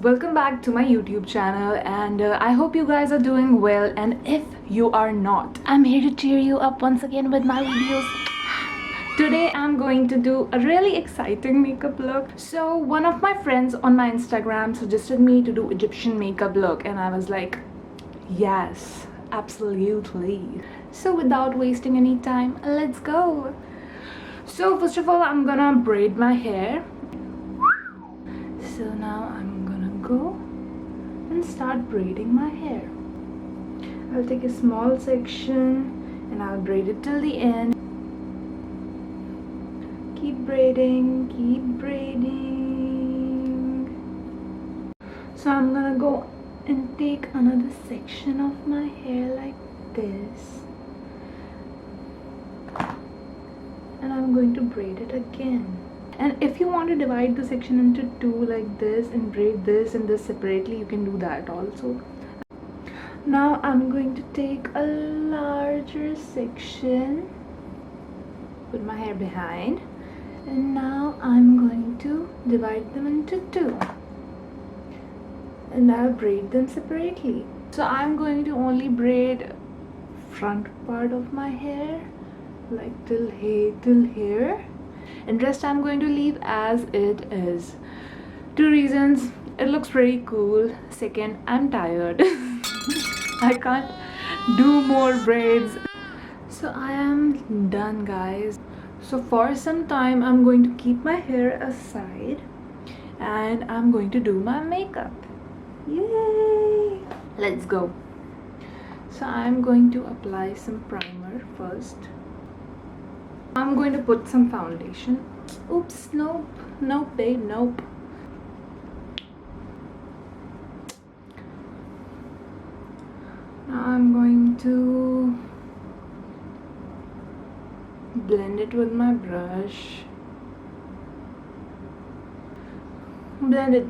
welcome back to my YouTube channel, and I hope you guys are doing well. And if you are not, I'm here to cheer you up once again with my videos. Today I'm going to do a really exciting makeup look. So one of my friends on my Instagram suggested me to do Egyptian makeup look, and I was like, yes, absolutely. So without wasting any time, let's go. So first of all, I'm gonna braid my hair. So now I'm gonna go and start braiding my hair. I'll take a small section and I'll braid it till the end. Keep braiding, keep braiding. So I'm gonna go and take another section of my hair like this. And I'm going to braid it again. And if you want to divide the section into two like this and braid this and this separately, you can do that also. Now I'm going to take a larger section, put my hair behind, and now I'm going to divide them into two, and I'll braid them separately. So I'm going to only braid front part of my hair, like till here, and rest I'm going to leave as it is. Two reasons: it looks pretty cool. Second, I'm tired. I can't do more braids. So I am done, guys. So for some time I'm going to keep my hair aside and I'm going to do my makeup. Yay! Let's go. So I'm going to apply some primer first. I'm going to put some foundation. Oops, nope, babe, nope. Now I'm going to blend it with my brush. Blend it.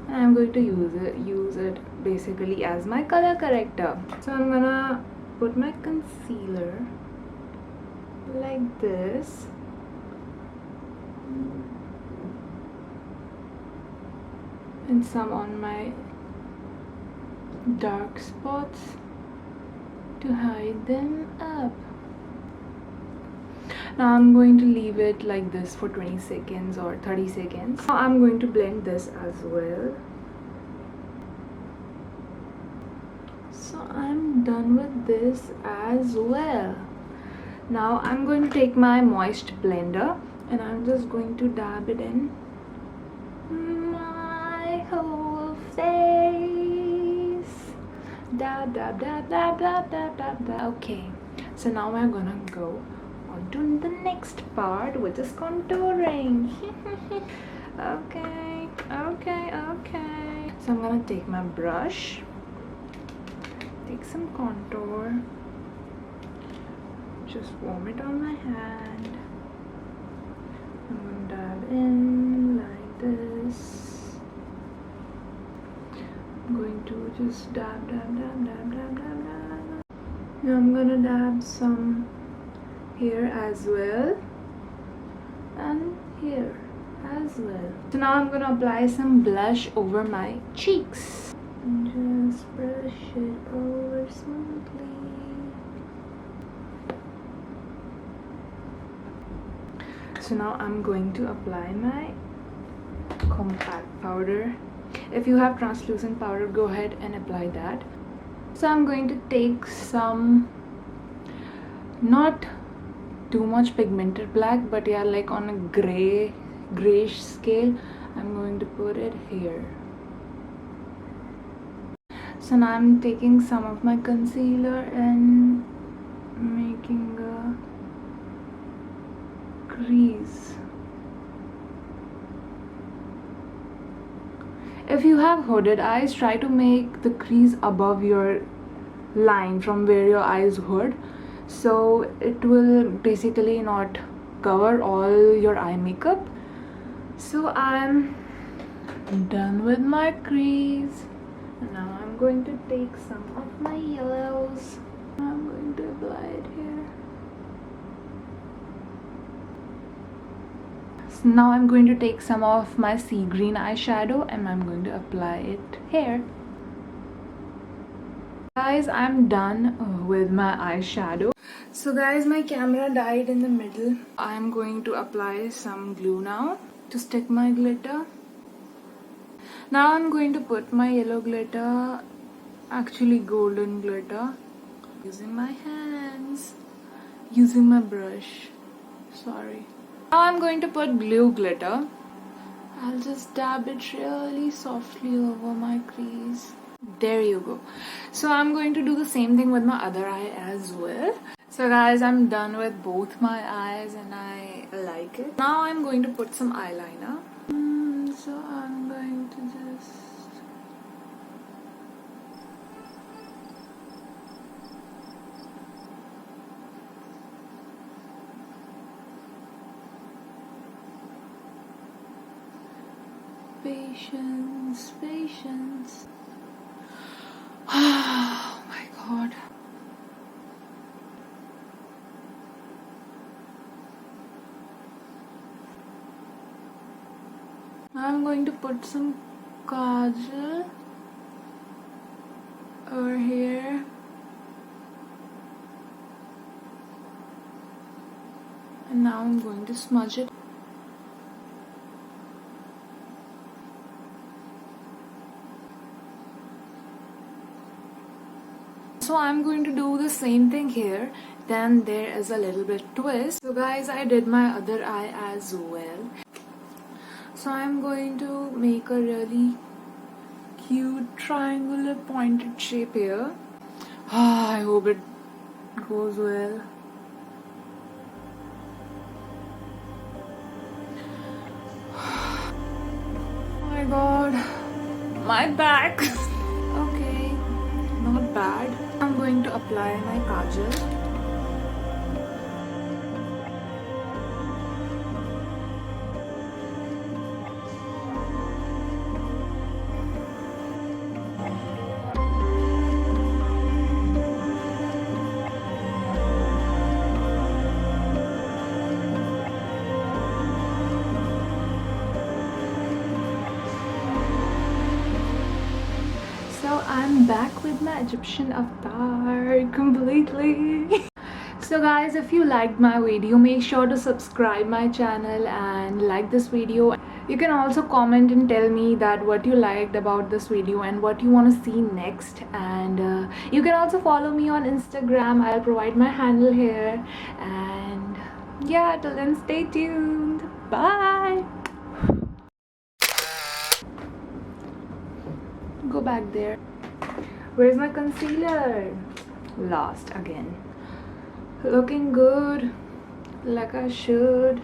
And I'm going to use it basically as my color corrector. So I'm gonna put my concealer like this, and some on my dark spots to hide them up. Now I'm going to leave it like this for 20 seconds or 30 seconds. Now I'm going to blend this as well. So I'm done with this as well. Now I'm going to take my moist blender and I'm just going to dab it in my whole face. Dab. Okay, so now we're gonna go on to the next part, which is contouring. Okay. So I'm gonna take my brush, take some contour, just warm it on my hand. I'm gonna dab in like this. I'm going to just dab. Now I'm gonna dab some here as well and here as well. So now I'm gonna apply some blush over my cheeks and just brush it over smoothly. So now I'm going to apply my compact powder. If you have translucent powder, go ahead and apply that. So I'm going to take some, not too much pigmented black, but yeah, like on a grayish scale. I'm going to put it here. So now I'm taking some of my concealer and making a crease. If you have hooded eyes, try to make the crease above your line from where your eyes hood, so it will basically not cover all your eye makeup. So I'm done with my crease. Now I'm going to take some of my yellows. I'm going to apply it here. So now I'm going to take some of my sea green eyeshadow and I'm going to apply it here. Guys, I'm done with my eyeshadow. So guys, my camera died in the middle. I'm going to apply some glue now to stick my glitter. Now I'm going to put my yellow glitter, actually golden glitter, using my hands, using my brush. Sorry. Now I'm going to put blue glitter. I'll just dab it really softly over my crease. There you go. So I'm going to do the same thing with my other eye as well. So guys, I'm done with both my eyes and I like it. Now I'm going to put some eyeliner. So I'm going to just... Patience, patience. Oh my god. I'm going to put some kajal over here. And now I'm going to smudge it. So I'm going to do the same thing here. Then there is a little bit twist. So guys, I did my other eye as well. So I'm going to make a really cute triangular pointed shape here. I hope it goes well. Oh my god, my back. Okay, not bad. I'm going to apply my kajal. So I'm back with my Egyptian avatar completely. So guys, if you liked my video, make sure to subscribe my channel and like this video. You can also comment and tell me that what you liked about this video and what you want to see next. And you can also follow me on Instagram. I'll provide my handle here. And yeah, till then, stay tuned. Bye. Go back there. Where's my concealer? Lost again. Looking good, like I should.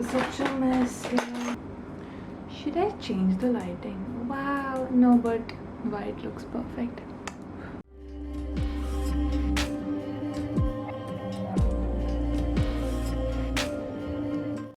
Such a mess here. Should I change the lighting? Wow, no, but white looks perfect.